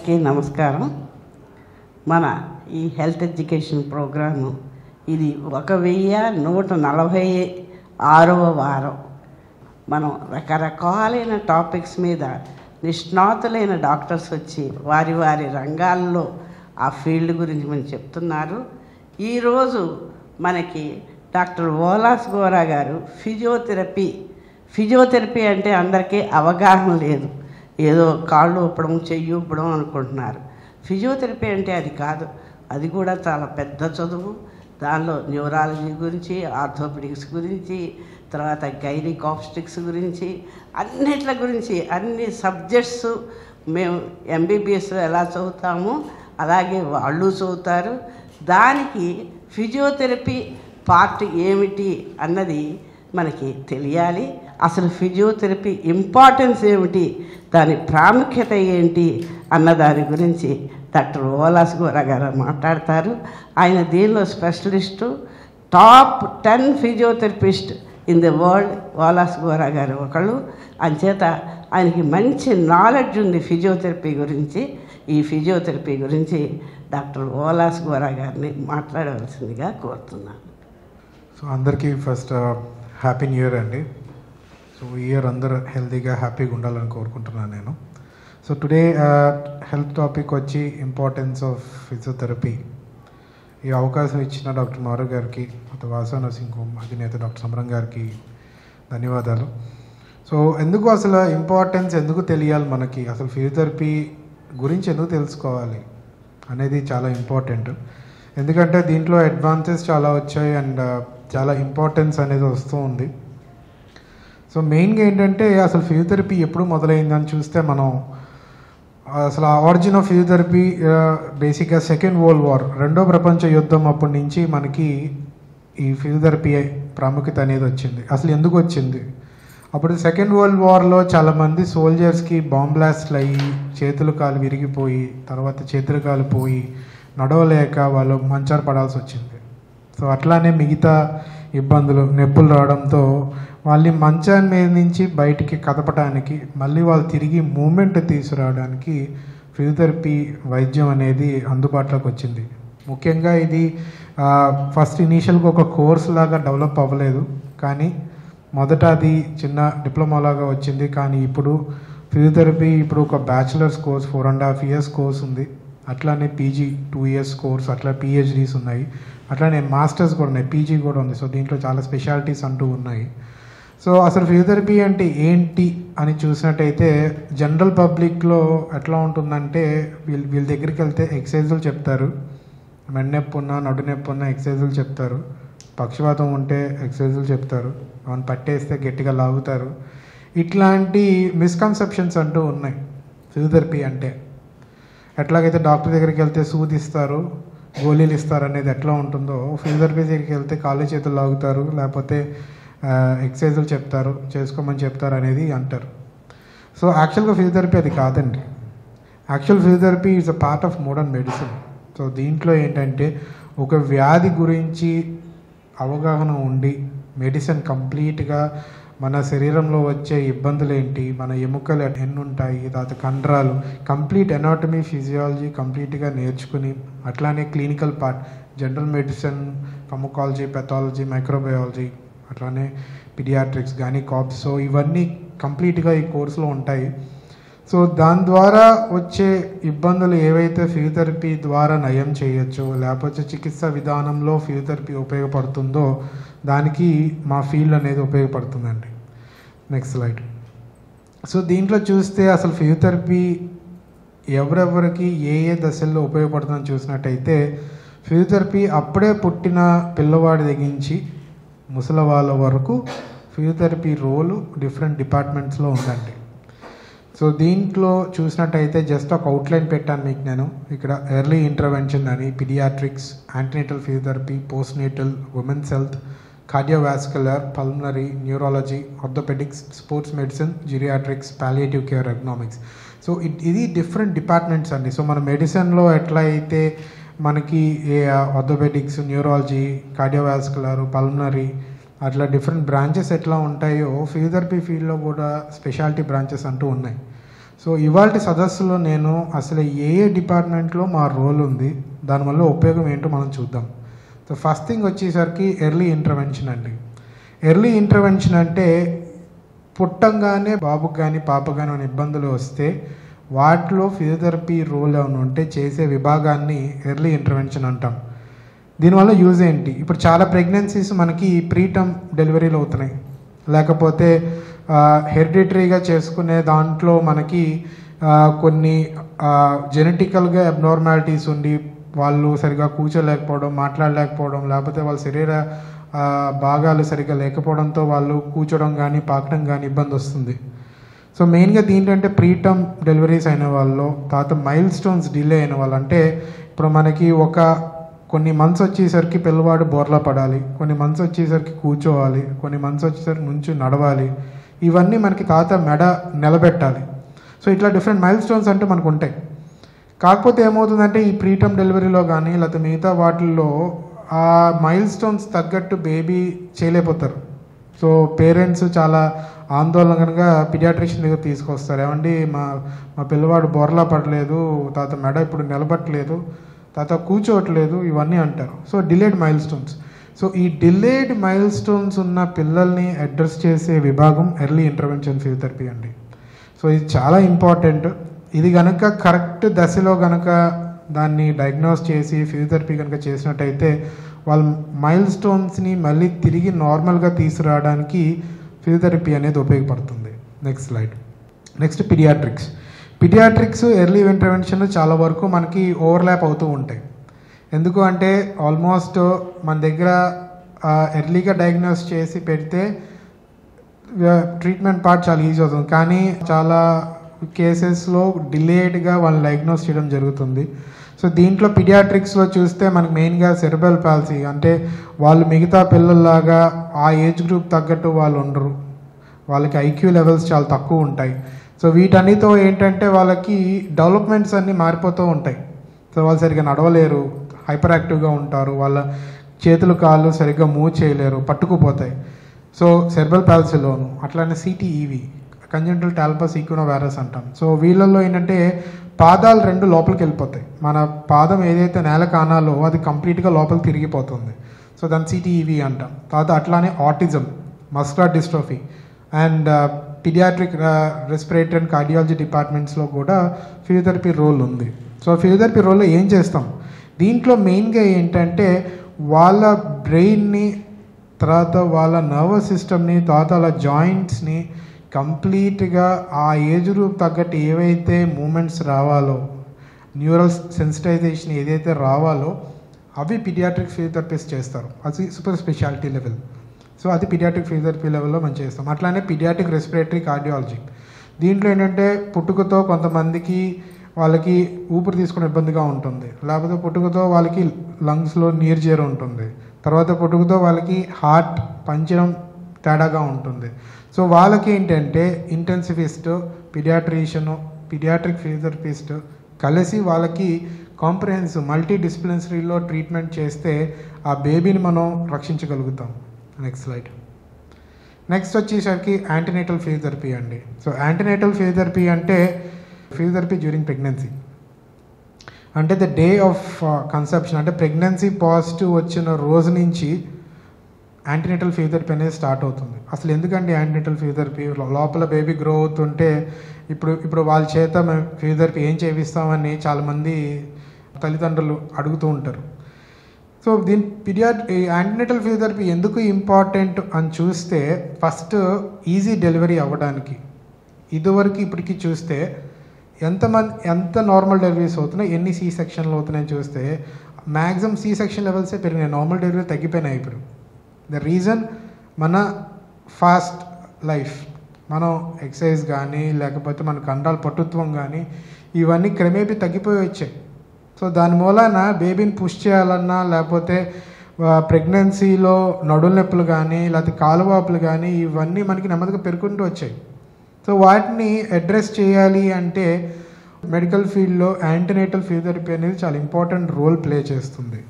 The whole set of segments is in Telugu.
అందరికీ నమస్కారం. మన ఈ హెల్త్ ఎడ్యుకేషన్ ప్రోగ్రాము ఇది 1146వ వారం. మనం రకరకాలైన టాపిక్స్ మీద నిష్ణాతులైన డాక్టర్స్ వచ్చి వారి వారి రంగాల్లో ఆ ఫీల్డ్ గురించి మనం చెప్తున్నారు. ఈరోజు మనకి డాక్టర్ ఓలాస్ గోరా గారు ఫిజియోథెరపీ అంటే అందరికీ అవగాహన లేదు. ఏదో కాళ్ళు ఊపడం చెయ్యి ఊపడం అనుకుంటున్నారు. ఫిజియోథెరపీ అంటే అది కాదు, అది కూడా చాలా పెద్ద చదువు. దానిలో న్యూరాలజీ గురించి, ఆర్థోపెడిక్స్ గురించి, తర్వాత గైనికాబ్స్టిక్స్ గురించి, అన్నిట్ల గురించి అన్ని సబ్జెక్ట్స్ మేము ఎంబీబీఎస్లో ఎలా చదువుతామో అలాగే వాళ్ళు చదువుతారు. దానికి ఫిజియోథెరపీ పార్ట్ ఏమిటి అన్నది మనకి తెలియాలి. అసలు ఫిజియోథెరపీ ఇంపార్టెన్స్ ఏమిటి, దాని ప్రాముఖ్యత ఏంటి అన్న దాని గురించి డాక్టర్ ఓలాస్ గోరా గారు మాట్లాడతారు. ఆయన దీనిలో specialist, top 10 physiotherapist in the world ఓలాస్ గోరా గారు ఒకళ్ళు. అంచేత ఆయనకి మంచి నాలెడ్జ్ ఉంది ఫిజియోథెరపీ గురించి. ఈ ఫిజియోథెరపీ గురించి డాక్టర్ ఓలాస్ గోరా గారిని మాట్లాడవలసిందిగా కోరుతున్నాను. సో అందరికీ ఫస్ట్ హ్యాపీ న్యూ ఇయర్ అండి. సో ఈ ఇయర్ అందరూ హెల్తీగా హ్యాపీగా ఉండాలని కోరుకుంటున్నాను నేను. సో టుడే హెల్త్ టాపిక్ వచ్చి ఇంపార్టెన్స్ ఆఫ్ ఫిజియోథెరపీ. ఈ అవకాశం ఇచ్చిన డాక్టర్ మారు గారికి, వాసా నర్సింగ్ హోమ్ అధినేత డాక్టర్ సమరం గారికి ధన్యవాదాలు. సో ఎందుకు అసలు ఇంపార్టెన్స్ ఎందుకు తెలియాలి మనకి, అసలు ఫిజియోథెరపీ గురించి ఎందుకు తెలుసుకోవాలి అనేది చాలా ఇంపార్టెంట్. ఎందుకంటే దీంట్లో అడ్వాన్సెస్ చాలా వచ్చాయి అండ్ చాలా ఇంపార్టెన్స్ అనేది వస్తూ ఉంది. సో మెయిన్గా ఏంటంటే అసలు ఫిజియోథెరపీ ఎప్పుడు మొదలైందని చూస్తే మనం అసలు ఆరిజిన్ ఆఫ్ ఫిజియోథెరపీ బేసిక్గా సెకండ్ వరల్డ్ వార్, రెండో ప్రపంచ యుద్ధం అప్పటి నుంచి మనకి ఈ ఫిజియోథెరపీ ప్రాముఖ్యత అనేది వచ్చింది. అసలు ఎందుకు వచ్చింది? అప్పుడు సెకండ్ వరల్డ్ వార్లో చాలామంది సోల్జర్స్కి బాంబ్ బ్లాస్ట్లు అయ్యి చేతులు కాలు విరిగిపోయి, తర్వాత చేతులు కాలు పోయి నడవలేక వాళ్ళు మంచారు పడాల్సి వచ్చింది. సో అట్లానే మిగతా ఇబ్బందులు, నొప్పులు రావడంతో వాళ్ళని మంచం మీద నుంచి బయటికి కదపడానికి, మళ్ళీ వాళ్ళు తిరిగి మూమెంట్ తీసుకురావడానికి ఫిజియోథెరపీ వైద్యం అనేది అందుబాటులోకి వచ్చింది. ముఖ్యంగా ఇది ఫస్ట్ ఇనీషియల్గా ఒక కోర్స్ లాగా డెవలప్ అవ్వలేదు, కానీ మొదట అది చిన్న డిప్లొమా లాగా వచ్చింది. కానీ ఇప్పుడు ఫిజియోథెరపీ ఇప్పుడు ఒక బ్యాచిలర్స్ కోర్స్ 4.5 years కోర్స్ ఉంది. అట్లానే పీజీ 2 years కోర్స్, అట్లా పిహెచ్డీస్ ఉన్నాయి, అట్లానే మాస్టర్స్ కూడా ఉన్నాయి, పీజీ కూడా ఉంది. సో దీంట్లో చాలా స్పెషాలిటీస్ అంటూ ఉన్నాయి. సో అసలు ఫిజియోథెరపీ అంటే ఏంటి అని చూసినట్టయితే జనరల్ పబ్లిక్లో ఎట్లా ఉంటుందంటే వీళ్ళ దగ్గరికి వెళ్తే ఎక్సర్సైజులు చెప్తారు, మెడనొప్పి ఉన్నా నడునొప్పి ఉన్నా ఎక్సర్సైజులు చెప్తారు, పక్షవాతం ఉంటే ఎక్సర్సైజులు చెప్తారు, మనం పట్టేస్తే గట్టిగా లాగుతారు. ఇట్లాంటి మిస్కన్సెప్షన్స్ అంటూ ఉన్నాయి ఫిజియోథెరపీ అంటే. ఎట్లాగైతే డాక్టర్ దగ్గరికి వెళ్తే సూదిస్తారు, గోళీలు ఇస్తారు అనేది ఎట్లా ఉంటుందో, ఫిజియోథెరపీ దగ్గరికి వెళ్తే కాళ్ళు చేతులు లాగుతారు, లేకపోతే ఎక్సర్సైజులు చెప్తారు, చేసుకోమని చెప్తారు అనేది అంటారు. సో యాక్చువల్గా ఫిజియోథెరపీ అది కాదండి. Actual physiotherapy is a part of modern medicine. So దీంట్లో ఏంటంటే ఒక వ్యాధి గురించి అవగాహన ఉండి మెడిసిన్ కంప్లీట్గా మన శరీరంలో వచ్చే ఇబ్బందులు ఏంటి, మన ఎముకలు ఎన్ని ఉంటాయి, తర్వాత కండరాలు, కంప్లీట్ ఎనాటమీ ఫిజియాలజీ కంప్లీట్గా నేర్చుకుని, అట్లానే clinical part general medicine, pharmacology, pathology, microbiology, అట్లానే పీడియాట్రిక్స్, గైనికాబ్స్, సో ఇవన్నీ కంప్లీట్గా ఈ కోర్సులో ఉంటాయి. సో దాని ద్వారా వచ్చే ఇబ్బందులు ఏవైతే ఫిజియోథెరపీ ద్వారా నయం చేయొచ్చో, లేకపోతే చికిత్స విధానంలో ఫిజియోథెరపీ ఉపయోగపడుతుందో దానికి మా ఫీల్డ్ అనేది ఉపయోగపడుతుందండి. Next slide. సో దీంట్లో చూస్తే అసలు ఫిజియోథెరపీ ఎవరెవరికి ఏ దశల్లో ఉపయోగపడుతుందని చూసినట్టయితే ఫిజియోథెరపీ అప్పుడే పుట్టిన పిల్లవాడి తెగించి ముసలి వాళ్ళ వరకు ఫిజియోథెరపీ రోలు డిఫరెంట్ డిపార్ట్మెంట్స్లో ఉందండి. సో దీంట్లో చూసినట్టయితే జస్ట్ ఒక అవుట్లైన్ పెట్టాను మీకు నేను ఇక్కడ. ఎర్లీ ఇంటర్వెన్షన్ అని, paediatrics, antenatal physiotherapy, postnatal, women's health, cardiovascular, pulmonary, neurology, orthopaedics, sports medicine, geriatrics, palliative care, economics. So ఇది డిఫరెంట్ డిపార్ట్మెంట్స్ అండి. సో మన మెడిసిన్లో ఎట్లా అయితే మనకి ఆర్థోపెడిక్స్, న్యూరాలజీ, కార్డియోవాస్కులర్, పల్మనరీ అట్లా డిఫరెంట్ బ్రాంచెస్ ఎట్లా ఉంటాయో ఫిజియోథెరపీ ఫీల్డ్లో కూడా స్పెషాలిటీ బ్రాంచెస్ అంటూ ఉన్నాయి. సో ఇవాళ సదస్సులో నేను అసలు ఏ డిపార్ట్మెంట్లో మా రోల్ ఉంది, దానివల్ల ఉపయోగం ఏంటో మనం చూద్దాం. సో ఫస్ట్ థింగ్ వచ్చేసరికి ఎర్లీ ఇంటర్వెన్షన్ అండి. ఎర్లీ ఇంటర్వెన్షన్ అంటే పుట్టంగానే బాబుకు కానీ పాపకు కానీ ఏమైనా ఇబ్బందులు వస్తే వాటిలో ఫిజియోథెరపీ రోల్ ఏమైనా ఉంటే చేసే విభాగాన్ని ఎర్లీ ఇంటర్వెన్షన్ అంటాం. దీనివల్ల యూజ్ ఏంటి? ఇప్పుడు చాలా ప్రెగ్నెన్సీస్ మనకి ప్రీటర్మ్ డెలివరీలు అవుతున్నాయి, లేకపోతే హెరిడిటరీగా చేసుకునే దాంట్లో మనకి కొన్ని జెనెటికల్గా అబ్నార్మాలిటీస్ ఉండి వాళ్ళు సరిగా కూర్చోలేకపోవడం, మాట్లాడలేకపోవడం, లేకపోతే వాళ్ళ శరీర భాగాలు సరిగ్గా లేకపోవడంతో వాళ్ళు కూర్చోవడం కానీ పాకడం కానీ ఇబ్బంది వస్తుంది. సో మెయిన్గా దీంట్లో ప్రీటర్మ్ డెలివరీస్ అయిన వాళ్ళు, తర్వాత మైల్ స్టోన్స్ డిలే అయిన వాళ్ళు, అంటే ఇప్పుడు మనకి కొన్ని మంత్స్ వచ్చేసరికి పిల్లవాడు బోర్లా పడాలి, కొన్ని మంత్స్ వచ్చేసరికి కూర్చోవాలి, కొన్ని మంత్స్ వచ్చేసరికి నుంచి నడవాలి, ఇవన్నీ మనకి మెడ నిలబెట్టాలి. సో ఇట్లా డిఫరెంట్ మైల్ స్టోన్స్ అంటే మనకు ఉంటాయి. కాకపోతే ఏమవుతుందంటే ఈ ప్రీటర్మ్ డెలివరీలో కానీ లేకపోతే మిగతా వాటిల్లో ఆ మైల్ స్టోన్స్ తగ్గట్టు బేబీ చేయలేకపోతారు. సో పేరెంట్స్ చాలా ఆందోళనగా పిడియాట్రిషియన్ దగ్గర తీసుకొస్తారు. ఏమండి మా పిల్లవాడు బోర్లా పడలేదు, తర్వాత మెడ ఇప్పుడు నిలబట్టలేదు, తర్వాత కూర్చోవట్లేదు, ఇవన్నీ అంటారు. So delayed mile stones. So ఈ డిలేడ్ మైల్ స్టోన్స్ ఉన్న పిల్లల్ని అడ్రస్ చేసే విభాగం ఎర్లీ ఇంటర్వెన్షన్ ఫిజియోథెరపీ అండి. సో ఇది చాలా ఇంపార్టెంట్. ఇది కనుక కరెక్ట్ దశలో కనుక దాన్ని డయాగ్నోస్ చేసి ఫిజియోథెరపీ కనుక చేసినట్టయితే వాళ్ళ మైల్ స్టోన్స్ని మళ్ళీ తిరిగి నార్మల్గా తీసుకురావడానికి ఫిజియోథెరపీ అనేది ఉపయోగపడుతుంది. Next slide. Next paediatrics early intervention చాలా వరకు మనకి ఓవర్లాప్ అవుతూ ఉంటాయి. ఎందుకు అంటే ఆల్మోస్ట్ మన దగ్గర ఎర్లీగా డయాగ్నోస్ చేసి పెడితే ట్రీట్మెంట్ పార్ట్ చాలా ఈజీ అవుతుంది, కానీ చాలా కేసెస్లో డిలేడ్గా వాళ్ళు డయాగ్నోస్ చేయడం జరుగుతుంది. సో దీంట్లో పిడియాట్రిక్స్లో చూస్తే మనకు మెయిన్గా సెరెబ్రల్ పాల్సీ, అంటే వాళ్ళు మిగతా పిల్లల్లాగా ఆ ఏజ్ గ్రూప్ తగ్గట్టు వాళ్ళు ఉండరు, వాళ్ళకి ఐక్యూ లెవెల్స్ చాలా తక్కువ ఉంటాయి. సో వీటన్నిటితో ఏంటంటే వాళ్ళకి డెవలప్మెంట్స్ అన్నీ మారిపోతూ ఉంటాయి. సో వాళ్ళు సరిగ్గా నడవలేరు, హైపర్ యాక్టివ్గా ఉంటారు, వాళ్ళ చేతులు కాళ్ళు సరిగ్గా మూవ్ చేయలేరు, పట్టుకుపోతాయి. సో సెరెబ్రల్ పాల్సీలోను అట్లానే సిటీఈవి, కంజెంటల్ టాల్పస్ ఈక్వినోవారస్ అంటాం. సో వీళ్ళల్లో ఏంటంటే పాదాలు రెండు లోపలికి వెళ్ళిపోతాయి. మన పాదం ఏదైతే నేల కానాలో అది కంప్లీట్గా లోపలికి తిరిగిపోతుంది. సో దాన్ని సిటీఈవి అంటాం. తర్వాత అట్లానే autism, muscular dystrophy and paediatric respiratory and cardiology డిపార్ట్మెంట్స్లో కూడా ఫిజియోథెరపీ రోల్ ఉంది. సో ఫిజియోథెరపీ రోల్లో ఏం చేస్తాం? దీంట్లో మెయిన్గా ఏంటంటే వాళ్ళ బ్రెయిన్ని, తర్వాత వాళ్ళ నర్వస్ సిస్టమ్ని, తర్వాత వాళ్ళ జాయింట్స్ని కంప్లీట్గా ఆ ఏజ్ గ్రూప్ తగ్గట్టు ఏవైతే మూమెంట్స్ రావాలో, న్యూరల్ సెన్సిటైజేషన్ ఏదైతే రావాలో అవి పీడియాట్రిక్ ఫిజియోథెరపిస్ట్ చేస్తారు. అది సూపర్ స్పెషాలిటీ లెవెల్. సో అది పీడియాట్రిక్ ఫిజియోథెరపీ లెవెల్లో మనం చేస్తాం. అట్లానే పీడియాట్రిక్ రెస్పిరేటరీ కార్డియాలజీ, దీంట్లో ఏంటంటే పుట్టుకతో కొంతమందికి వాళ్ళకి ఊపిరి తీసుకునే ఇబ్బందిగా ఉంటుంది, లేకపోతే పుట్టుకతో వాళ్ళకి లంగ్స్లో నీరు చేరు ఉంటుంది, తర్వాత పుట్టుకతో వాళ్ళకి హార్ట్ పంచడం తేడాగా ఉంటుంది. సో వాళ్ళకి ఏంటంటే ఇంటెన్సివిస్ట్, పీడియాట్రిషియను, పీడియాట్రిక్ ఫిజియోథెరపిస్ట్ కలిసి వాళ్ళకి కాంప్రహెన్సివ్ మల్టీ డిసిప్లినరీలో ట్రీట్మెంట్ చేస్తే ఆ బేబీని మనం రక్షించగలుగుతాం. Next slide. నెక్స్ట్ వచ్చేసరికి యాంటీనేటల్ ఫిజియోథెరపీ అండి. సో యాంటీనేటల్ ఫిజియోథెరపీ అంటే ఫిజియోథెరపీ డ్యూరింగ్ ప్రెగ్నెన్సీ, అంటే ద డే ఆఫ్ కన్సెప్షన్, అంటే ప్రెగ్నెన్సీ పాజిటివ్ వచ్చిన రోజు నుంచి యాంటీనేటల్ ఫిజియోథెరపీ అనేది స్టార్ట్ అవుతుంది. అసలు ఎందుకండి యాంటీనేటల్ ఫిజియోథెరపీ? లోపల బేబీ గ్రో అవుతుంటే ఇప్పుడు వాళ్ళ చేత మేము ఫిజియోథెరపీ ఏం చేపిస్తామని చాలామంది తల్లిదండ్రులు అడుగుతూ ఉంటారు. సో ఈ యాంటీనేటల్ ఫిజియోథెరపీ ఎందుకు ఇంపార్టెంట్ అని చూస్తే, ఫస్ట్ ఈజీ డెలివరీ అవ్వడానికి. ఇదివరకు ఇప్పటికి చూస్తే ఎంత నార్మల్ డెలివరీస్ అవుతున్నాయి, ఎన్ని సి సెక్షన్లు అవుతున్నాయని చూస్తే మ్యాక్సిమం సి సెక్షన్ లెవెల్సే పెరిగినాయి, నార్మల్ డెలివరీ తగ్గిపోయినాయి. ఇప్పుడు ద రీజన్ మన ఫాస్ట్ లైఫ్, మనం ఎక్సర్సైజ్ కానీ లేకపోతే మన కండరాల పటుత్వం కానీ ఇవన్నీ క్రమేపీ తగ్గిపోయి వచ్చాయి. సో దాని మూలాన బేబీని పుష్ చేయాలన్నా, లేకపోతే ప్రెగ్నెన్సీలో నడుల నొప్పులు కానీ లేకపోతే కాలువాపులు కానీ ఇవన్నీ మనకి నెమ్మదిగా పెరుగుకుంటూ వచ్చాయి. సో వాటిని అడ్రస్ చేయాలి అంటే మెడికల్ ఫీల్డ్లో యాంటీనేటల్ ఫిజియోథెరపీ అనేది చాలా ఇంపార్టెంట్ రోల్ ప్లే చేస్తుంది.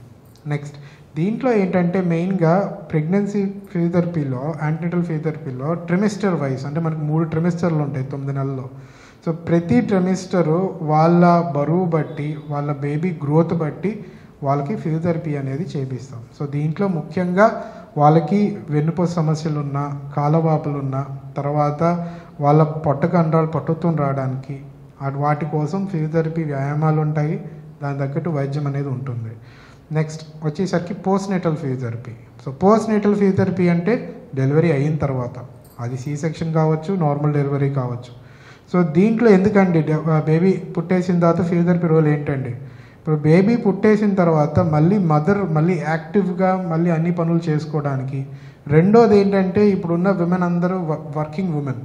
నెక్స్ట్ దీంట్లో ఏంటంటే మెయిన్గా ప్రెగ్నెన్సీ ఫిజియోథెరపీలో, యాంటీనేటల్ ఫిజియోథెరపీలో ట్రిమిస్టర్ వైజ్, అంటే మనకు 3 ట్రిమిస్టర్లు ఉంటాయి 9 నెలల్లో. సో ప్రతి ట్రెమిస్టరు వాళ్ళ బరువు బట్టి వాళ్ళ బేబీ గ్రోత్ బట్టి వాళ్ళకి ఫిజియోథెరపీ అనేది చేపిస్తాం. సో దీంట్లో ముఖ్యంగా వాళ్ళకి వెన్నుపూస సమస్యలు ఉన్నా, కాలవాపులు ఉన్నా, తర్వాత వాళ్ళ పొట్టకండాలు పట్టుతో రావడానికి వాటి కోసం ఫిజియోథెరపీ వ్యాయామాలు ఉంటాయి, దాని తగ్గట్టు వైద్యం అనేది ఉంటుంది. నెక్స్ట్ వచ్చేసరికి post natal physiotherapy. So post natal physiotherapy అంటే డెలివరీ అయిన తర్వాత, అది సి సెక్షన్ కావచ్చు, నార్మల్ డెలివరీ కావచ్చు. సో దీంట్లో ఎందుకండి బేబీ పుట్టేసిన తర్వాత ఫిజియోథెరపీ రోల్ ఏంటండి? ఇప్పుడు బేబీ పుట్టేసిన తర్వాత మదర్ మళ్ళీ యాక్టివ్గా మళ్ళీ అన్ని పనులు చేసుకోవడానికి. రెండోది ఏంటంటే ఇప్పుడున్న విమెన్ అందరూ వర్కింగ్ ఉమెన్.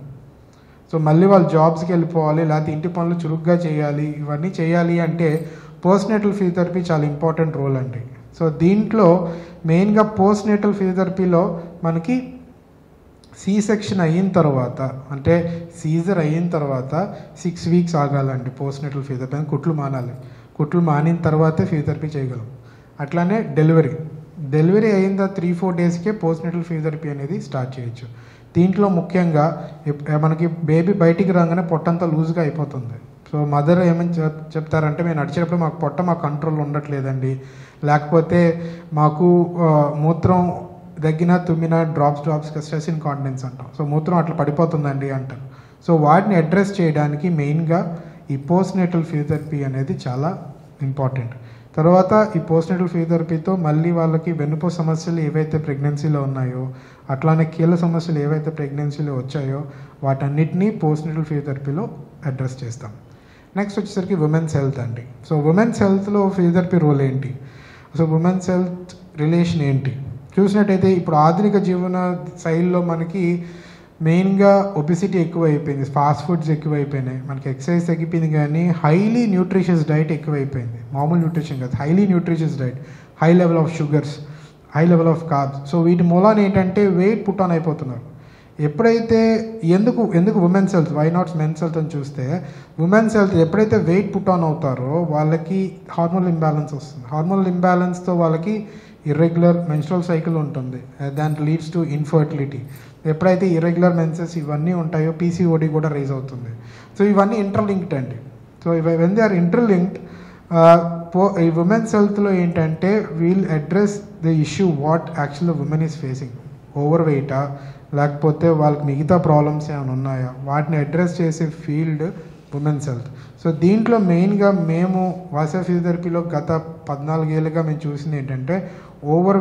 సో మళ్ళీ వాళ్ళు జాబ్స్కి వెళ్ళిపోవాలి, లేకపోతే ఇంటి పనులు చురుగ్గా చేయాలి. ఇవన్నీ చేయాలి అంటే పోస్ట్ నేటల్ ఫిజియోథెరపీ చాలా ఇంపార్టెంట్ రోల్ అండి. సో దీంట్లో మెయిన్గా పోస్ట్ నేటల్ ఫిజియోథెరపీలో మనకి సి సెక్షన్ అయిన తర్వాత, అంటే సీజర్ అయిన తర్వాత 6 వీక్స్ ఆగాలండి పోస్ట్ నేటల్ ఫిజియోథెరపీ. కుట్లు మానాలి, కుట్లు మానిన తర్వాతే ఫిజియోథెరపీ చేయగలం. అట్లానే డెలివరీ అయిన 3-4 డేస్కే పోస్ట్ నేటల్ ఫిజియోథెరపీ అనేది స్టార్ట్ చేయొచ్చు. దీంట్లో ముఖ్యంగా మనకి బేబీ బయటికి రాగానే పొట్టంతా లూజ్గా అయిపోతుంది. సో మదర్ ఏమని చెప్తారంటే, మేము నడిచేటప్పుడు మాకు పొట్ట మా కంట్రోల్ ఉండట్లేదండి, లేకపోతే మాకు మూత్రం దగ్గిన తుమ్మిన డ్రాప్స్గా స్ట్రెస్ ఇన్కాంటినెన్స్ అంటాం. సో మూత్రం అట్లా పడిపోతుందండి అంటారు. సో వాటిని అడ్రస్ చేయడానికి మెయిన్గా ఈ పోస్ట్ నేటల్ ఫిజియోథెరపీ అనేది చాలా ఇంపార్టెంట్. తర్వాత ఈ పోస్ట్ నేటల్ ఫిజియోథెరపీతో మళ్ళీ వాళ్ళకి వెన్నుపూస సమస్యలు ఏవైతే ప్రెగ్నెన్సీలో ఉన్నాయో, అట్లానే కీళ్ళ సమస్యలు ఏవైతే ప్రెగ్నెన్సీలో వచ్చాయో వాటన్నిటినీ పోస్ట్ నేటల్ ఫిజియోథెరపీలో అడ్రస్ చేస్తాం. నెక్స్ట్ వచ్చేసరికి ఉమెన్స్ హెల్త్ అండి. సో ఉమెన్స్ హెల్త్లో ఫిజియోథెరపీ రోల్ ఏంటి? సో ఉమెన్స్ హెల్త్ రిలేషన్ ఏంటి చూసినట్టయితే, ఇప్పుడు ఆధునిక జీవన శైలిలో మనకి మెయిన్గా ఒబిసిటీ ఎక్కువ అయిపోయింది, ఫాస్ట్ ఫుడ్స్ ఎక్కువ అయిపోయినాయి, మనకి ఎక్సర్సైజ్ తగ్గిపోయింది, కానీ హైలీ న్యూట్రిషియస్ డైట్ ఎక్కువ అయిపోయింది. మామూలు న్యూట్రిషన్ కాదు, highly nutritious diet, high level of sugars, high level of carbs. So వీటి మూలాన ఏంటంటే వెయిట్ పుట్ ఆన్ అయిపోతున్నారు. ఎప్పుడైతే ఎందుకు women's health, why not men's health అని చూస్తే, ఉమెన్స్ హెల్త్ ఎప్పుడైతే వెయిట్ పుట్ ఆన్ అవుతారో వాళ్ళకి హార్మోనల్ ఇంబ్యాలెన్స్ వస్తుంది. హార్మోనల్ ఇంబ్యాలెన్స్తో వాళ్ళకి ఇర్రెగ్యులర్ మెన్స్ట్రువల్ సైకిల్ ఉంటుంది, దాట్ లీడ్స్ టు ఇన్ఫర్టిలిటీ. ఎప్పుడైతే ఇర్రెగ్యులర్ మెన్సెస్ ఇవన్నీ ఉంటాయో పీసీఓడి కూడా రైజ్ అవుతుంది. సో ఇవన్నీ ఇంటర్లింక్డ్ అండి. So when they are interlinked, ఈ ఉమెన్స్ హెల్త్లో ఏంటంటే we'll address the issue what actual women is facing. Over వెయిటా, లేకపోతే వాళ్ళకి మిగతా ప్రాబ్లమ్స్ ఏమైనా ఉన్నాయా, వాటిని అడ్రస్ చేసే ఫీల్డ్ ఉమెన్స్ హెల్త్. సో దీంట్లో మెయిన్గా మేము వాసా ఫిజియోథెరపీలో గత 14 ఏళ్ళుగా మేము చూసింది ఏంటంటే, ఓవర్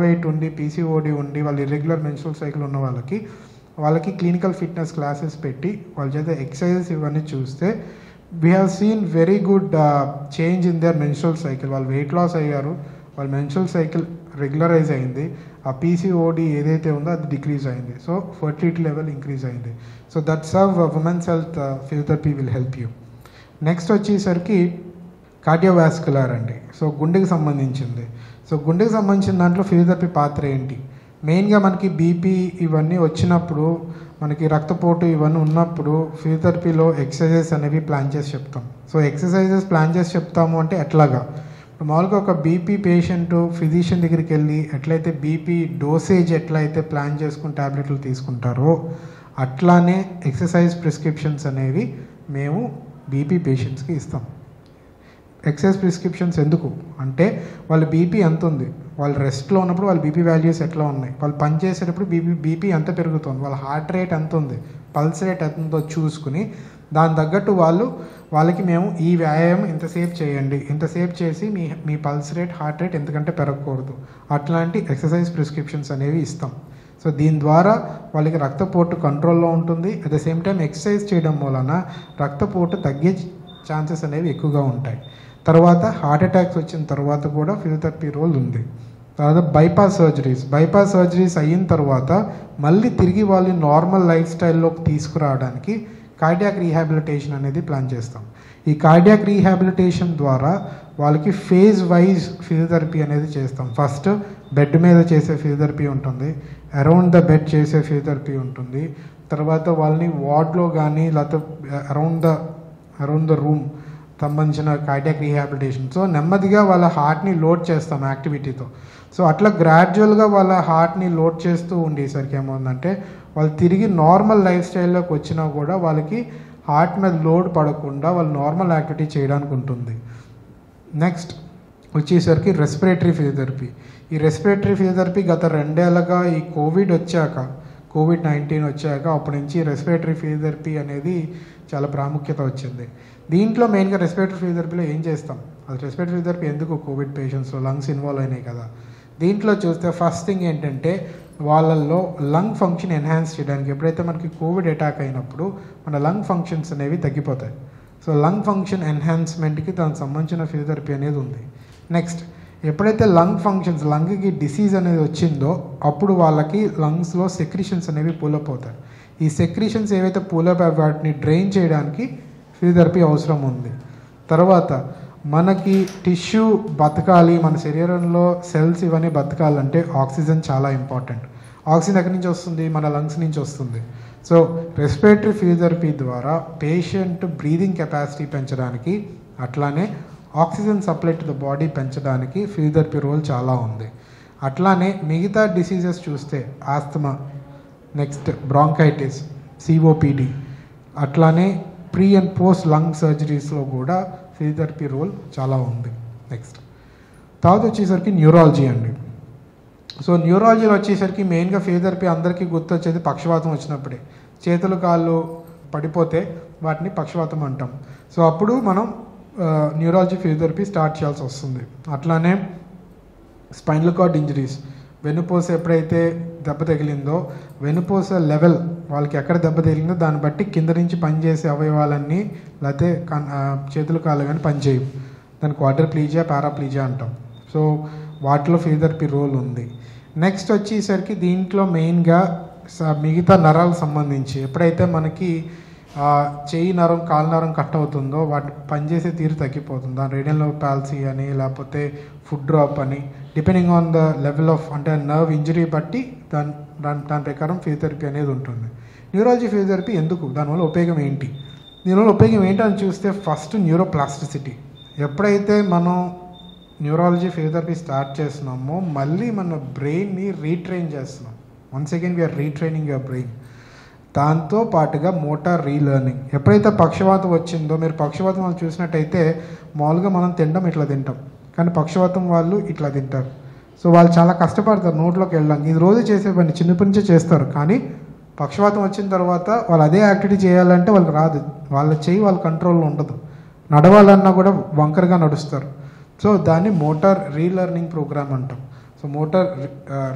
వెయిట్ ఉండి పీసీఓడి ఉండి వాళ్ళు ఇర్రెగ్యులర్ మెన్స్ట్రువల్ సైకిల్ ఉన్న వాళ్ళకి క్లినికల్ ఫిట్నెస్ క్లాసెస్ పెట్టి వాళ్ళ చేత ఎక్సర్సైజెస్ ఇవన్నీ చూస్తే we have seen very good change in there menstrual cycle. వాళ్ళు వెయిట్ లాస్ అయ్యారు, వాళ్ళ మెన్స్ట్రువల్ సైకిల్ రెగ్యులరైజ్ అయింది, ఆ పీసీఓడి ఏదైతే ఉందో అది డిక్రీజ్ అయింది, సో ఫర్టిలిటీ లెవెల్ ఇంక్రీజ్ అయింది. So that's how women's health physiotherapy will help you. Next వచ్చేసరికి కార్డియోవాస్కులర్ అండి. సో గుండెకి సంబంధించింది. సో గుండెకి సంబంధించిన దాంట్లో ఫిజియోథెరపీ పాత్ర ఏంటి? మెయిన్గా మనకి బీపీ ఇవన్నీ వచ్చినప్పుడు, మనకి రక్తపోటు ఇవన్నీ ఉన్నప్పుడు ఫిజియోథెరపీలో ఎక్సర్సైజెస్ అనేవి ప్లాన్ చేసి చెప్తాం. సో ఎక్సర్సైజెస్ ప్లాన్ చేసి చెప్తాము అంటే ఎట్లాగా, మామూలుగా ఒక బీపీ పేషెంట్ ఫిజిషియన్ దగ్గరికి వెళ్ళి ఎట్లయితే బీపీ డోసేజ్ ఎట్లయితే ప్లాన్ చేసుకుని ట్యాబ్లెట్లు తీసుకుంటారో, అట్లానే ఎక్సర్సైజ్ ప్రిస్క్రిప్షన్స్ అనేవి మేము బీపీ పేషెంట్స్కి ఇస్తాం. ఎక్సర్సైజ్ ప్రిస్క్రిప్షన్స్ ఎందుకు అంటే, వాళ్ళ బీపీ ఎంత ఉంది, వాళ్ళు రెస్ట్లో ఉన్నప్పుడు వాళ్ళ బీపీ వాల్యూస్ ఎట్లా ఉన్నాయి, వాళ్ళు పని చేసేటప్పుడు బీపీ ఎంత పెరుగుతుంది, వాళ్ళ హార్ట్ రేట్ ఎంత ఉంది, పల్స్ రేట్ ఎంత ఉందో చూసుకుని దాని తగ్గట్టు వాళ్ళకి మేము ఈ వ్యాయామం ఇంతసేపు చేయండి, ఇంతసేపు చేసి మీ పల్స్ రేట్ హార్ట్ రేట్ ఎంతకంటే పెరగకూడదు, అట్లాంటి ఎక్సర్సైజ్ ప్రిస్క్రిప్షన్స్ అనేవి ఇస్తాం. సో దీని ద్వారా వాళ్ళకి రక్తపోటు కంట్రోల్లో ఉంటుంది. At the same time exercise చేయడం వలన రక్తపోటు తగ్గే ఛాన్సెస్ అనేవి ఎక్కువగా ఉంటాయి. తర్వాత హార్ట్ అటాక్స్ వచ్చిన తర్వాత కూడా ఫిజియోథెరపీ రోల్ ఉంది. తర్వాత బైపాస్ సర్జరీస్ అయిన తర్వాత మళ్ళీ తిరిగి వాళ్ళని నార్మల్ లైఫ్ స్టైల్లోకి తీసుకురావడానికి కార్డియాక్ రీహాబిలిటేషన్ అనేది ప్లాన్ చేస్తాం. ఈ కార్డియాక్ రీహాబిలిటేషన్ ద్వారా వాళ్ళకి ఫేజ్ వైజ్ ఫిజియోథెరపీ అనేది చేస్తాం. ఫస్ట్ బెడ్ మీద చేసే ఫిజియోథెరపీ ఉంటుంది, అరౌండ్ ద బెడ్ చేసే ఫిజియోథెరపీ ఉంటుంది, తర్వాత వాళ్ళని వార్డ్లో కానీ లేకపోతే అరౌండ్ ద రూమ్ సంబంధించిన కార్డియాక్ రీహాబిలిటేషన్. సో నెమ్మదిగా వాళ్ళ హార్ట్ని లోడ్ చేస్తాం యాక్టివిటీతో. సో అట్లా గ్రాడ్యువల్గా వాళ్ళ హార్ట్ని లోడ్ చేస్తూ ఉండేసరికి ఏమవుతుందంటే, వాళ్ళు తిరిగి నార్మల్ లైఫ్ స్టైల్లోకి వచ్చినా కూడా వాళ్ళకి హార్ట్ మీద లోడ్ పడకుండా వాళ్ళు నార్మల్ యాక్టివిటీ చేయడానికి ఉంటుంది. నెక్స్ట్ వచ్చేసరికి రెస్పిరేటరీ ఫిజియోథెరపీ. ఈ రెస్పిరేటరీ ఫిజియోథెరపీ గత 2 ఏళ్ళగా ఈ కోవిడ్-19 వచ్చాక అప్పటి నుంచి రెస్పిరేటరీ ఫిజియోథెరపీ అనేది చాలా ప్రాముఖ్యత వచ్చింది. దీంట్లో మెయిన్గా రెస్పిరేటరీ ఫిజియోథెరపీలో ఏం చేస్తాం, అది రెస్పిరేటరీ ఫిజియోథెరపీ ఎందుకు, కోవిడ్ పేషెంట్స్లో లంగ్స్ ఇన్వాల్వ్ అయినాయి కదా. దీంట్లో చూస్తే ఫస్ట్ థింగ్ ఏంటంటే వాళ్ళల్లో లంగ్ ఫంక్షన్ ఎన్హాన్స్ చేయడానికి, ఎప్పుడైతే మనకి కోవిడ్ అటాక్ అయినప్పుడు మన లంగ్ ఫంక్షన్స్ అనేవి తగ్గిపోతాయి. సో లంగ్ ఫంక్షన్ ఎన్హాన్స్మెంట్కి దానికి సంబంధించిన ఫిజియోథెరపీ అనేది ఉంది. నెక్స్ట్ ఎప్పుడైతే లంగ్ ఫంక్షన్స్, లంగ్కి డిసీజ్ అనేది వచ్చిందో అప్పుడు వాళ్ళకి లంగ్స్లో సెక్రిషన్స్ అనేవి పూలప్ అవుతాయి. ఈ సెక్రిషన్స్ ఏవైతే పూలప్ వాటిని డ్రైన్ చేయడానికి ఫిజియోథెరపీ అవసరం ఉంది. తర్వాత మనకి టిష్యూ బతకాలి, మన శరీరంలో సెల్స్ ఇవన్నీ బతకాలంటే ఆక్సిజన్ చాలా ఇంపార్టెంట్. ఆక్సిజన్ ఎక్కడి నుంచి వస్తుంది, మన లంగ్స్ నుంచి వస్తుంది. సో రెస్పిరేటరీ ఫిజియోథెరపీ ద్వారా పేషెంట్ బ్రీదింగ్ కెపాసిటీ పెంచడానికి, అట్లానే oxygen supply to the body పెంచడానికి ఫిజియోథెరపీ రోల్ చాలా ఉంది. అట్లానే మిగతా డిసీజెస్ చూస్తే ఆస్తమా, నెక్స్ట్ బ్రాంకైటిస్, సిఓపిడి, అట్లానే ప్రీ అండ్ పోస్ట్ లంగ్ సర్జరీస్లో కూడా ఫిజియోథెరపీ రోల్ చాలా ఉంది. నెక్స్ట్ తర్వాత వచ్చేసరికి న్యూరాలజీ అండి. సో న్యూరాలజీలో వచ్చేసరికి మెయిన్గా ఫిజియోథెరపీ అందరికీ గుర్తొచ్చేది పక్షవాతం వచ్చినప్పుడే. చేతులు కాళ్ళు పడిపోతే వాటిని పక్షవాతం అంటాం. సో అప్పుడు మనం న్యూరాలజీ ఫిజియోథెరపీ స్టార్ట్ చేయాల్సి వస్తుంది. అట్లానే స్పైనల్ కార్డ్ ఇంజరీస్, వెన్నుపూస ఎప్పుడైతే దెబ్బ తగిలిందో వెన్నుపూస లెవెల్ వాళ్ళకి ఎక్కడ దెబ్బ తగిలిందో దాన్ని బట్టి కింద నుంచి పనిచేసే అవయవాలన్నీ లేకపోతే చేతులు కాళ్ళు కానీ పనిచేయవు. దాన్ని క్వాడ్రిప్లీజియా, పారాప్లీజియా అంటాం. సో వాటిలో ఫిజియోథెరపీ రోల్ ఉంది. నెక్స్ట్ వచ్చేసరికి దీంట్లో మెయిన్గా మిగతా నరాలకు సంబంధించి ఎప్పుడైతే మనకి చెయ్యి నరం, కాలు నరం కట్ అవుతుందో వాటి పనిచేసే తీరు తగ్గిపోతుంది. దాని రేడియల్ పాలసీ అని లేకపోతే ఫుడ్ డ్రాప్ అని, depending on the level of అంటే నర్వ్ ఇంజరీ బట్టి దాని ప్రకారం ఫిజియోథెరపీ అనేది ఉంటుంది. న్యూరాలజీ ఫిజియోథెరపీ ఎందుకు, దానివల్ల ఉపయోగం ఏంటి, దీనివల్ల ఉపయోగం ఏంటి అని చూస్తే ఫస్ట్ న్యూరోప్లాస్టిసిటీ. ఎప్పుడైతే మనం న్యూరాలజీ ఫిజియోథెరపీ స్టార్ట్ చేస్తున్నామో మళ్ళీ మన బ్రెయిన్ని రీట్రైన్ చేస్తున్నాం. Once again we're retraining your brain. దాంతో పాటుగా మోటార్ రీలెర్నింగ్. ఎప్పుడైతే పక్షవాతం వచ్చిందో, మీరు పక్షవాతం వాళ్ళు చూసినట్టయితే మామూలుగా మనం తినడం ఇట్లా తింటాం, కానీ పక్షవాతం వాళ్ళు ఇట్లా తింటారు. సో వాళ్ళు చాలా కష్టపడతారు నోట్లోకి వెళ్ళడానికి. ఇది రోజు చేసే పని, చిన్నప్పటి నుంచే చేస్తారు. కానీ పక్షవాతం వచ్చిన తర్వాత వాళ్ళు అదే యాక్టివిటీ చేయాలంటే వాళ్ళకి రాదు. వాళ్ళ చెయ్యి వాళ్ళ కంట్రోల్లో ఉండదు. నడవాలన్నా కూడా వంకరగా నడుస్తారు. సో దాన్ని మోటార్ రీలెర్నింగ్ ప్రోగ్రామ్ అంటాం. సో మోటార్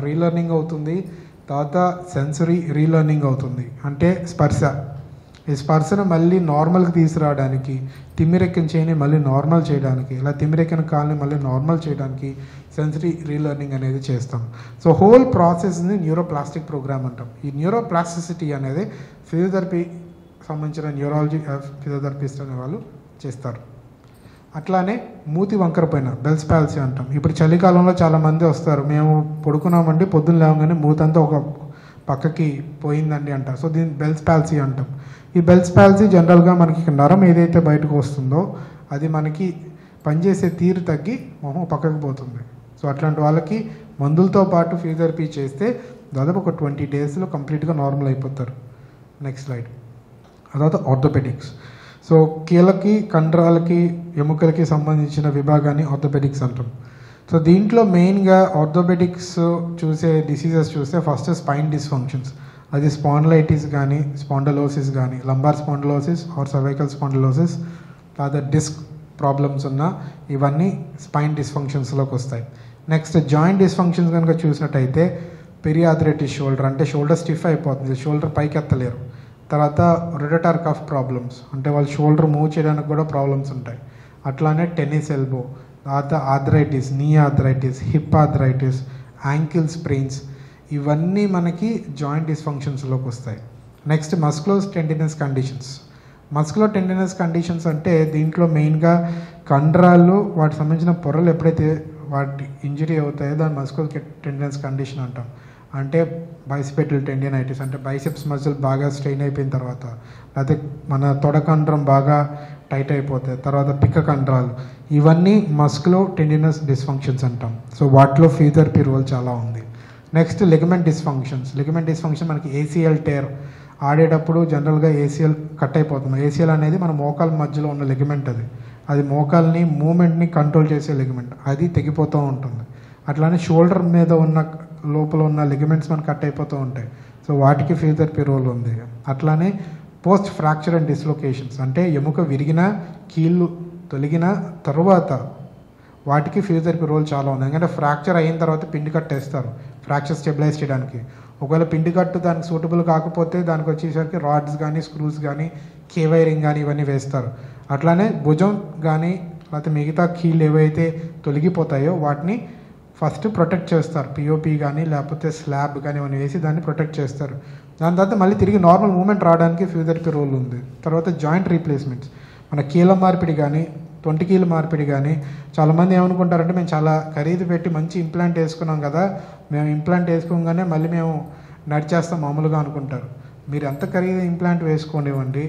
రీలెర్నింగ్ అవుతుంది. తర్వాత సెన్సరీ రీలెర్నింగ్ అవుతుంది. అంటే స్పర్శ, ఈ స్పర్శను మళ్ళీ నార్మల్కి తీసుకురావడానికి, తిమ్మిరెక్కిన చేయని మళ్ళీ నార్మల్ చేయడానికి, ఇలా తిమ్మిరెక్కిన కాల్ని మళ్ళీ నార్మల్ చేయడానికి సెన్సరీ రీలెర్నింగ్ అనేది చేస్తాం. సో హోల్ ప్రాసెస్ని న్యూరోప్లాస్టిక్ ప్రోగ్రామ్ అంటాం. ఈ న్యూరోప్లాస్టిసిటీ అనేది ఫిజియోథెరపీ సంబంధించిన న్యూరాలజీ ఫిజియోథెరపిస్ట్ అనే వాళ్ళు చేస్తారు. అట్లానే మూతి వంకర పైన బెల్స్ పాలసీ అంటాం. ఇప్పుడు చలికాలంలో చాలామంది వస్తారు, మేము పడుకున్నామండి, పొద్దున్న లేవగానే మూతంతా ఒక పక్కకి పోయిందండి అంటారు. సో దీన్ని బెల్స్ పాలసీ అంటాం. ఈ బెల్స్ పాలసీ జనరల్గా మనకి నరం ఏదైతే బయటకు వస్తుందో అది మనకి పనిచేసే తీరు తగ్గి మొహం పక్కకు పోతుంది. సో అట్లాంటి వాళ్ళకి మందులతో పాటు ఫిజియోథెరపీ చేస్తే దాదాపు ఒక 20 డేస్లో కంప్లీట్గా నార్మల్ అయిపోతారు. Next slide. తర్వాత ఆర్థోపెడిక్స్. సో కీళ్ళకి, కండరాలకి, ఎముకలకి సంబంధించిన విభాగాన్ని ఆర్థోపెడిక్స్ అంటాం. సో దీంట్లో మెయిన్గా ఆర్థోపెడిక్స్ చూసే డిసీజెస్ చూస్తే ఫస్ట్ స్పైన్ డిస్ఫంక్షన్స్, అది స్పాండిలైటిస్ కానీ, స్పాండలోసిస్ కానీ, lumbar spondylosis or cervical spondylosis, లేదా డిస్క్ ప్రాబ్లమ్స్ ఉన్న ఇవన్నీ స్పైన్ డిస్ఫంక్షన్స్లోకి వస్తాయి. నెక్స్ట్ జాయింట్ డిస్ఫంక్షన్స్ కనుక చూసినట్టయితే పెరియాథరైటిస్ షోల్డర్, అంటే షోల్డర్ స్టిఫ్ అయిపోతుంది, షోల్డర్ పైకి ఎత్తలేరు. తర్వాత రొటేటర్ కఫ్ ప్రాబ్లమ్స్, అంటే వాళ్ళు షోల్డర్ మూవ్ చేయడానికి కూడా ప్రాబ్లమ్స్ ఉంటాయి. అట్లానే టెన్నిస్ ఎల్బో, తర్వాత arthritis, knee arthritis, hip arthritis, ankle sprains, ఇవన్నీ మనకి జాయింట్ డిస్ఫంక్షన్స్లోకి వస్తాయి. Next musculo tendinous conditions. Musculo tendinous conditions అంటే దీంట్లో మెయిన్గా కండరాలు, వాటికి సంబంధించిన పొరలు ఎప్పుడైతే వాటి ఇంజరీ అవుతాయో దాన్ని మస్కులో టెండినస్ కండిషన్ అంటాం. అంటే బైసిపెటల్ టెండినైటిస్, అంటే బైసెప్స్ మజిల్ బాగా స్ట్రెయిన్ అయిపోయిన తర్వాత, లేకపోతే మన తొడ కండరం బాగా టైట్ అయిపోతాయి, తర్వాత పిక్క కండరాలు, ఇవన్నీ మస్కులో టెండినస్ డిస్ఫంక్షన్స్ అంటాం. సో వాటిలో ఫిజియోథెరపీ రోల్ చాలా ఉంది. Next ligament dysfunctions. Ligament dysfunction మనకి ఏసీఎల్ టేర్, ఆడేటప్పుడు జనరల్గా ఏసీఎల్ కట్ అయిపోతుంది. ఏసీఎల్ అనేది మన మోకాల మధ్యలో ఉన్న లెగిమెంట్, అది మోకాల్ని మూమెంట్ని కంట్రోల్ చేసే లెగిమెంట్, అది తెగిపోతూ ఉంటుంది. అట్లానే షోల్డర్ మీద ఉన్న లోపల ఉన్న లెగిమెంట్స్ మనకు కట్ అయిపోతూ ఉంటాయి. సో వాటికి ఫిజియోథెరపీ రోల్ ఉంది. అట్లానే పోస్ట్ ఫ్రాక్చర్ అండ్ డిస్లొకేషన్స్, అంటే ఎముక విరిగిన, కీళ్ళు తొలగిన తర్వాత వాటికి ఫిజియోథెరపీ రోల్ చాలా ఉంది. ఎందుకంటే ఫ్రాక్చర్ అయిన తర్వాత పిండి కట్టు వేస్తారు ఫ్రాక్చర్ స్టెబిలైజ్ చేయడానికి. ఒకవేళ పిండి కట్టు దానికి సూటబుల్ కాకపోతే దానికి వచ్చేసరికి రాడ్స్ కానీ, స్క్రూస్ కానీ, కేవైరింగ్ కానీ ఇవన్నీ వేస్తారు. అట్లానే భుజం కానీ లేకపోతే మిగతా కీళ్ళు ఏవైతే తొలగిపోతాయో వాటిని ఫస్ట్ ప్రొటెక్ట్ చేస్తారు. పిఓపి కానీ లేకపోతే స్లాబ్ కానీ ఇవన్నీ వేసి దాన్ని ప్రొటెక్ట్ చేస్తారు. దాని తర్వాత మళ్ళీ తిరిగి నార్మల్ మూమెంట్ రావడానికి ఫిజియోథెరపీ రోల్ ఉంది. తర్వాత జాయింట్ రీప్లేస్మెంట్స్, మన కీళ్ళ మార్పిడి కానీ, 20 కీళ్ళ మార్పిడి కానీ. చాలామంది ఏమనుకుంటారంటే మేము చాలా ఖరీదు పెట్టి మంచి ఇంప్లాంట్ వేసుకున్నాం కదా, మేము ఇంప్లాంట్ వేసుకోగానే మళ్ళీ మేము నడిచేస్తాం మామూలుగా అనుకుంటారు. మీరు ఎంత ఖరీదు ఇంప్లాంట్ వేసుకోనివ్వండి,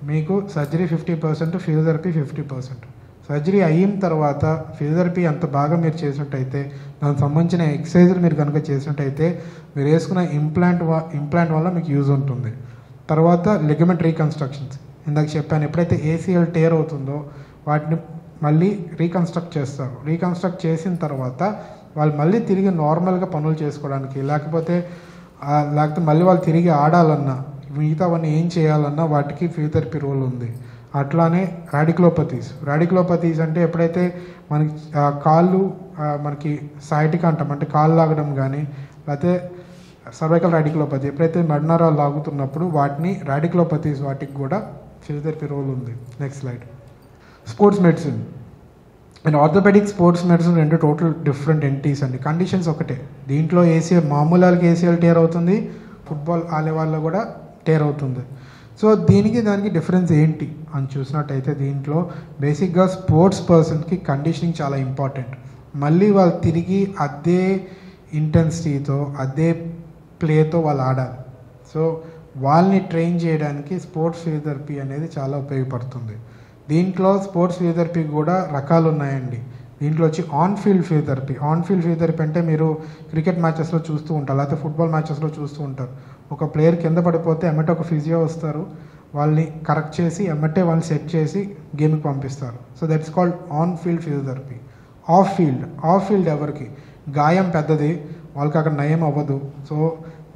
మీకు సర్జరీ 50%, ఫిజియోథెరపీ 50%. సర్జరీ అయిన తర్వాత ఫిజియోథెరపీ అంత బాగా మీరు చేసినట్టయితే, దానికి సంబంధించిన ఎక్సర్సైజులు మీరు కనుక చేసినట్టయితే మీరు వేసుకున్న ఇంప్లాంట్ వల్ల మీకు యూజ్ ఉంటుంది. తర్వాత లిగమెంట్ రీకన్స్ట్రక్షన్స్, ఇందాక చెప్పాను, ఎప్పుడైతే ఏసీఎల్ టేర్ అవుతుందో వాటిని మళ్ళీ రీకన్స్ట్రక్ట్ చేస్తారు. రీకన్స్ట్రక్ట్ చేసిన తర్వాత వాళ్ళు మళ్ళీ తిరిగి నార్మల్గా పనులు చేసుకోవడానికి, లేకపోతే మళ్ళీ వాళ్ళు తిరిగి ఆడాలన్నా, మిగతావన్నీ ఏం చేయాలన్నా వాటికి ఫిజియోథెరపీ రోల్ ఉంది. అట్లానే రాడిక్లోపతీస్ అంటే ఎప్పుడైతే మనకి కాళ్ళు మనకి సైటిక్ అంటాం, అంటే కాళ్ళు లాగడం కానీ, లేకపోతే సర్వైకల్ రాడిక్లోపతి, ఎప్పుడైతే మెడనరాలు లాగుతున్నప్పుడు వాటిని రాడిక్లోపతీస్, వాటికి కూడా ఫిజియోథెరపీ రోల్ ఉంది. Next slide. Sports medicine and orthopaedic sports medicine రెండు టోటల్ డిఫరెంట్ ఎంటిటీస్ అండి. కండిషన్స్ ఒకటే. దీంట్లో మామూలు వాళ్ళకి ఏసీఎల్ టేర్ అవుతుంది, ఫుట్బాల్ ఆడే వాళ్ళలో కూడా టేర్ అవుతుంది. సో దానికి డిఫరెన్స్ ఏంటి అని చూసినట్టయితే, దీంట్లో బేసిక్గా స్పోర్ట్స్ పర్సన్కి కండిషనింగ్ చాలా ఇంపార్టెంట్. మళ్ళీ వాళ్ళు తిరిగి అదే ఇంటెన్సిటీతో అదే ప్లేతో వాళ్ళు ఆడాలి. సో వాళ్ళని ట్రైన్ చేయడానికి స్పోర్ట్స్ ఫిజియోథెరపీ అనేది చాలా ఉపయోగపడుతుంది. దీంట్లో స్పోర్ట్స్ ఫిజియోథెరపీ కూడా రకాలు ఉన్నాయండి. దీంట్లో వచ్చి ఆన్ ఫీల్డ్ ఫిజియోథెరపీ అంటే మీరు క్రికెట్ మ్యాచెస్లో చూస్తూ ఉంటారు, లేకపోతే ఫుట్బాల్ మ్యాచెస్లో చూస్తూ ఉంటారు. ఒక ప్లేయర్ కింద పడిపోతే ఎమ్మటే ఒక ఫిజియో వస్తారు, వాళ్ళని కరెక్ట్ చేసి ఎమ్మటే వాళ్ళని సెట్ చేసి గేమ్కి పంపిస్తారు. So that's called on field physiotherapy. Of field ఎవరికి గాయం పెద్దది, వాళ్ళకి అక్కడ నయం అవ్వదు. సో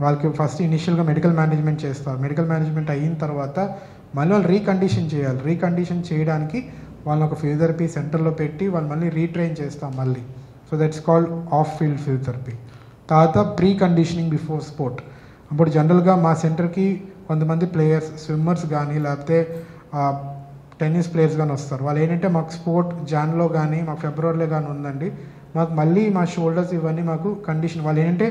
వాళ్ళకి ఫస్ట్ ఇనిషియల్గా మెడికల్ మేనేజ్మెంట్ చేస్తారు. మెడికల్ మేనేజ్మెంట్ అయిన తర్వాత మళ్ళీ వాళ్ళు రీకండిషన్ చేయాలి. రీకండిషన్ చేయడానికి వాళ్ళని ఒక ఫిజియోథెరపీ సెంటర్లో పెట్టి వాళ్ళు మళ్ళీ రీట్రైన్ చేస్తాం మళ్ళీ. So that's called of field physiotherapy. తర్వాత ప్రీ కండిషనింగ్ బిఫోర్ స్పోర్ట్. అప్పుడు జనరల్గా మా సెంటర్కి కొంతమంది ప్లేయర్స్, స్విమ్మర్స్ కానీ లేకపోతే టెన్నిస్ ప్లేయర్స్ కానీ వస్తారు. వాళ్ళు ఏంటంటే మాకు స్పోర్ట్ జాన్లో కానీ మాకు ఫిబ్రవరిలో కానీ ఉందండి, మాకు మళ్ళీ మా షోల్డర్స్ ఇవన్నీ మాకు కండిషన్, వాళ్ళు ఏంటంటే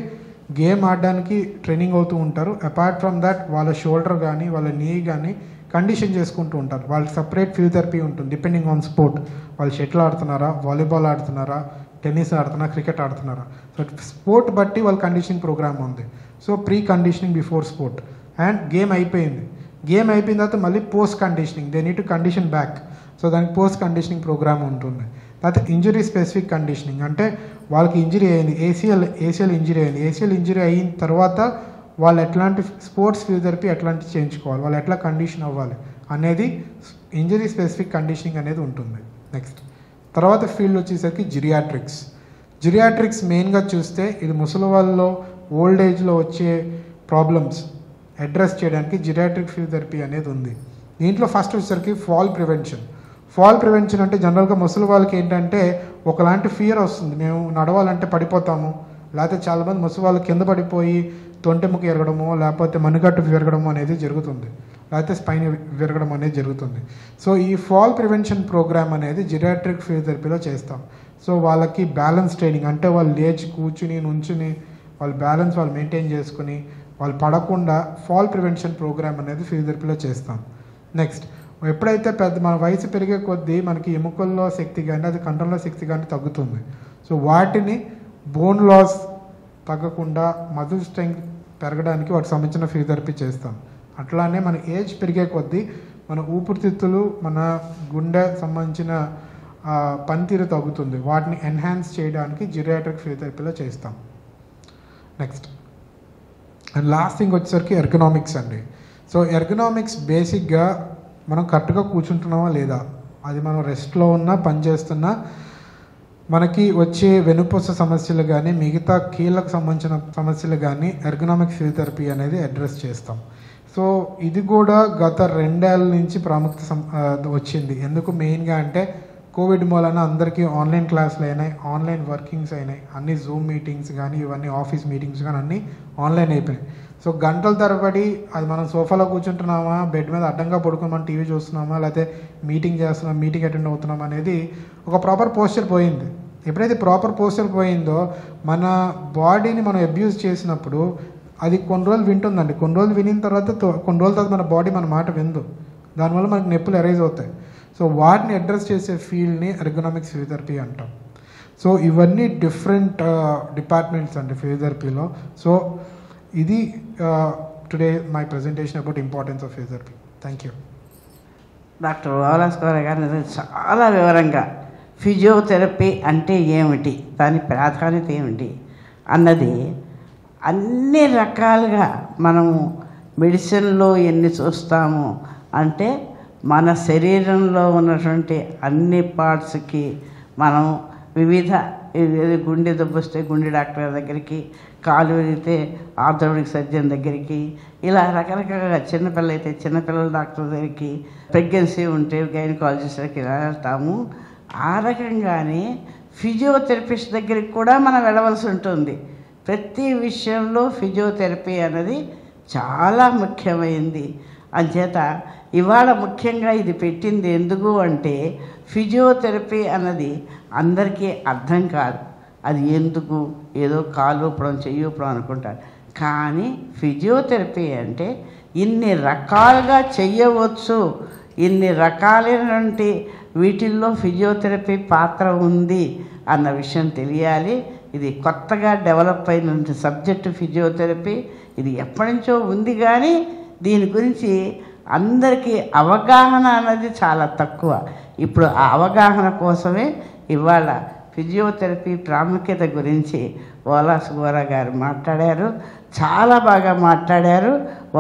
గేమ్ ఆడడానికి ట్రైనింగ్ అవుతూ ఉంటారు. అపార్ట్ ఫ్రమ్ దట్ వాళ్ళ షోల్డర్ కానీ వాళ్ళ నీ కానీ కండిషన్ చేసుకుంటూ ఉంటారు. వాళ్ళకి సపరేట్ ఫిజియోథెరపీ ఉంటుంది డిపెండింగ్ ఆన్ స్పోర్ట్. వాళ్ళు షటిల్ ఆడుతున్నారా, వాలీబాల్ ఆడుతున్నారా, టెన్నిస్ ఆడుతున్నారా, క్రికెట్ ఆడుతున్నారా. సో స్పోర్ట్ బట్టి వాళ్ళ కండిషనింగ్ ప్రోగ్రామ్ ఉంది. So pre conditioning before sport. And game అయిపోయిన తర్వాత మళ్ళీ post conditioning, they need to condition back. So దానికి పోస్ట్ కండిషనింగ్ ప్రోగ్రామ్ ఉంటుంది. తర్వాత ఇంజరీ స్పెసిఫిక్ కండిషనింగ్, అంటే వాళ్ళకి ఇంజరీ అయింది, ఏసీఎల్ ఇంజరీ అయింది. ఏసీఎల్ ఇంజరీ అయిన తర్వాత వాళ్ళు ఎట్లాంటి స్పోర్ట్స్ ఫిజియోథెరపీ ఎట్లాంటి చేయించుకోవాలి, వాళ్ళు ఎట్లా కండిషన్ అవ్వాలి అనేది ఇంజరీ స్పెసిఫిక్ కండిషనింగ్ అనేది ఉంటుంది. నెక్స్ట్ తర్వాత ఫీల్డ్ వచ్చేసరికి జిరియాట్రిక్స్ మెయిన్గా చూస్తే ఇది ముసలి వాళ్ళలో ఓల్డ్ ఏజ్లో వచ్చే ప్రాబ్లమ్స్ అడ్రస్ చేయడానికి జిరియాట్రిక్ ఫిజియోథెరపీ అనేది ఉంది. దీంట్లో ఫస్ట్ వచ్చేసరికి ఫాల్ ప్రివెన్షన్ అంటే జనరల్గా ముసలి వాళ్ళకి ఏంటంటే ఒకలాంటి ఫియర్ వస్తుంది, మేము నడవాలంటే పడిపోతాము, లేకపోతే చాలామంది ముసలి వాళ్ళు కింద పడిపోయి తొంటెముక ఎరగడమో లేకపోతే మనుగట్టు విరగడమో అనేది జరుగుతుంది, లేకపోతే స్పైన్ విరగడం అనేది జరుగుతుంది. సో ఈ ఫాల్ ప్రివెన్షన్ ప్రోగ్రామ్ అనేది జిరియాట్రిక్ ఫిజియోథెరపీలో చేస్తాం. సో వాళ్ళకి బ్యాలెన్స్ ట్రైనింగ్, అంటే వాళ్ళు లేచి కూర్చుని నుంచుని వాళ్ళ బ్యాలెన్స్ వాళ్ళు మెయింటైన్ చేసుకుని వాళ్ళు పడకుండా ఫాల్ ప్రివెన్షన్ ప్రోగ్రామ్ అనేది ఫిజియోథెరపీలో చేస్తాం. నెక్స్ట్ ఎప్పుడైతే మన వయసు పెరిగే కొద్దీ మనకి ఎముకల్లో శక్తి కానీ అది కండరంలో శక్తి కానీ తగ్గుతుంది. సో వాటిని బోన్ లాస్ తగ్గకుండా మజిల్ స్ట్రెంగ్త్ పెరగడానికి వాటికి సంబంధించిన ఫిజియోథెరపీ చేస్తాం. అట్లానే మన ఏజ్ పెరిగే కొద్దీ మన ఊపిరితిత్తులు, మన గుండె సంబంధించిన పనితీరు తగ్గుతుంది, వాటిని ఎన్హాన్స్ చేయడానికి జిరియాట్రిక్ ఫిజియోథెరపీలో చేస్తాం. నెక్స్ట్ అండ్ లాస్ట్ థింగ్ వచ్చేసరికి ఎర్గనామిక్స్ అండి. సో ఎర్గనామిక్స్ బేసిక్గా మనం కరెక్ట్గా కూర్చుంటున్నామా లేదా, అది మనం రెస్ట్లో ఉన్నా పని చేస్తున్నా మనకి వచ్చే వెనుపొస సమస్యలు కానీ మిగతా కీళ్ళకు సంబంధించిన సమస్యలు కానీ ఎర్గనామిక్ ఫిజియోథెరపీ అనేది అడ్రస్ చేస్తాం. సో ఇది కూడా గత 2 ఏళ్ళ నుంచి ప్రాముఖ్యత వచ్చింది. ఎందుకు మెయిన్గా అంటే కోవిడ్ మూలన అందరికీ ఆన్లైన్ క్లాసులు అయినాయి, ఆన్లైన్ వర్కింగ్స్ అయినాయి, అన్ని జూమ్ మీటింగ్స్ కానీ ఇవన్నీ ఆఫీస్ మీటింగ్స్ కానీ అన్నీ ఆన్లైన్ అయిపోయినాయి. సో గంటల తరబడి అది మనం సోఫాలో కూర్చుంటున్నామా, బెడ్ మీద అడ్డంగా పడుకుని మనం టీవీ చూస్తున్నామా, లేకపోతే మీటింగ్ చేస్తున్నాం, మీటింగ్ అటెండ్ అవుతున్నాం అనేది ఒక ప్రాపర్ పోస్చర్ పోయింది. ఎప్పుడైతే ప్రాపర్ పోస్చర్ పోయిందో మన బాడీని మనం అబ్యూజ్ చేసినప్పుడు అది కొన్ని రోజులు వింటుందండి. కొన్ని రోజులు వినిన తర్వాత కొన్ని రోజుల తర్వాత మన బాడీ మన మాట విందు, దానివల్ల మనకు నొప్పులు అరైజ్ అవుతాయి. సో వాటిని అడ్రస్ చేసే ఫీల్డ్ని ఎర్గనామిక్స్ ఫిజియోథెరపీ అంటాం. సో ఇవన్నీ డిఫరెంట్ డిపార్ట్మెంట్స్ అండి ఫిజియోథెరపీలో. సో ఇది today my presentation about importance of physiotherapy. Thank you. Doctor ఓలాస్కోర గారు చాలా వివరంగా ఫిజియోథెరపీ అంటే ఏమిటి, దాని ప్రాధాన్యత ఏమిటి అన్నది అన్ని రకాలుగా మనము మెడిసిన్లో ఎన్ని చూస్తాము అంటే మన శరీరంలో ఉన్నటువంటి అన్ని పార్ట్స్కి మనం వివిధ గుండె దెబ్బొస్తే గుండె డాక్టర్ దగ్గరికి, కాలు విరిగితే ఆర్థోపెడిక్ సర్జన్ దగ్గరికి, ఇలా రకరకాలుగా చిన్నపిల్ల అయితే చిన్నపిల్లల డాక్టర్ దగ్గరికి, ప్రెగ్నెన్సీ ఉంటే గైనకాలజిస్ట్ దగ్గరికి ఇలా వెళ్తాము. ఆ రకంగానే ఫిజియోథెరపిస్ట్ దగ్గరికి కూడా మనం వెళ్ళవలసి ఉంటుంది. ప్రతి విషయంలో ఫిజియోథెరపీ అనేది చాలా ముఖ్యమైంది. అంచేత ఇవాళ ముఖ్యంగా ఇది పెట్టింది ఎందుకు అంటే ఫిజియోథెరపీ అన్నది అందరికీ అర్థం కాదు. అది ఎందుకు ఏదో కాలు ఊపడం చెయ్యి ఊపడం అనుకుంటారు. కానీ ఫిజియోథెరపీ అంటే ఇన్ని రకాలుగా చెయ్యవచ్చు, ఇన్ని రకాలైనటువంటి వీటిల్లో ఫిజియోథెరపీ పాత్ర ఉంది అన్న విషయం తెలియాలి. ఇది కొత్తగా డెవలప్ అయిన సబ్జెక్టు ఫిజియోథెరపీ. ఇది ఎప్పటి నుంచో ఉంది కానీ దీని గురించి అందరికీ అవగాహన అన్నది చాలా తక్కువ. ఇప్పుడు ఆ అవగాహన కోసమే ఇవాళ ఫిజియోథెరపీ ప్రాముఖ్యత గురించి ఓలాస్కోర గారు మాట్లాడారు. చాలా బాగా మాట్లాడారు.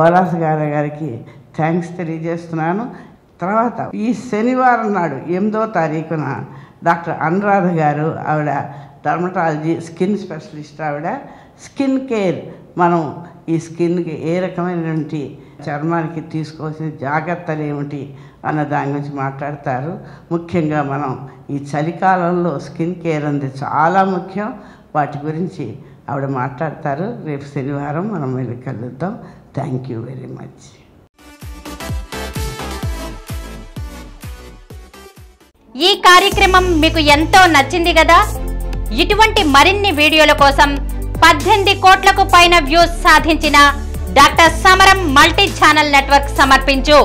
ఓలాస్కోర గారికి థ్యాంక్స్ తెలియజేస్తున్నాను. తర్వాత ఈ శనివారం నాడు 8వ తారీఖున డాక్టర్ అనురాధ గారు, ఆవిడ డర్మటాలజీ స్కిన్ స్పెషలిస్ట్, ఆవిడ స్కిన్ కేర్, మనం ఈ స్కిన్కి ఏ రకమైనటువంటి చర్మానికి తీసుకోవాల్సిన జాగ్రత్తలు ఏమిటి అన్న దాని గురించి మాట్లాడతారు. ముఖ్యంగా మనం ఈ చలికాలంలో స్కిన్ కేర్ అనేది చాలా ముఖ్యం. వాటి గురించి ఆవిడ మాట్లాడతారు. రేపు శనివారం మనం వెళ్ళి కలుద్దాం. Thank you very much. ఈ కార్యక్రమం మీకు ఎంతో నచ్చింది కదా. ఇటువంటి మరిన్ని వీడియోల కోసం 18 కోట్లకు పైన వ్యూస్ సాధించిన డాక్టర్ సమరం మల్టీ ఛానల్ నెట్వర్క్ సమర్పించు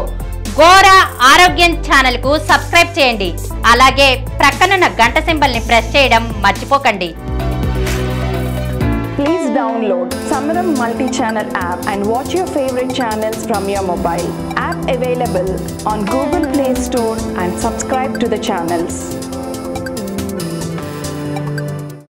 గోరా ఆరోగ్యం ఛానల్ కు సబ్స్క్రైబ్ చేయండి. అలాగే ప్రక్కనున్న గంట సింబల్ ని ప్రెస్ చేయడం మర్చిపోకండి. Please download Samaram multi-channel app and watch your favorite channels from your mobile. App available on Google Play Store and subscribe to the channels.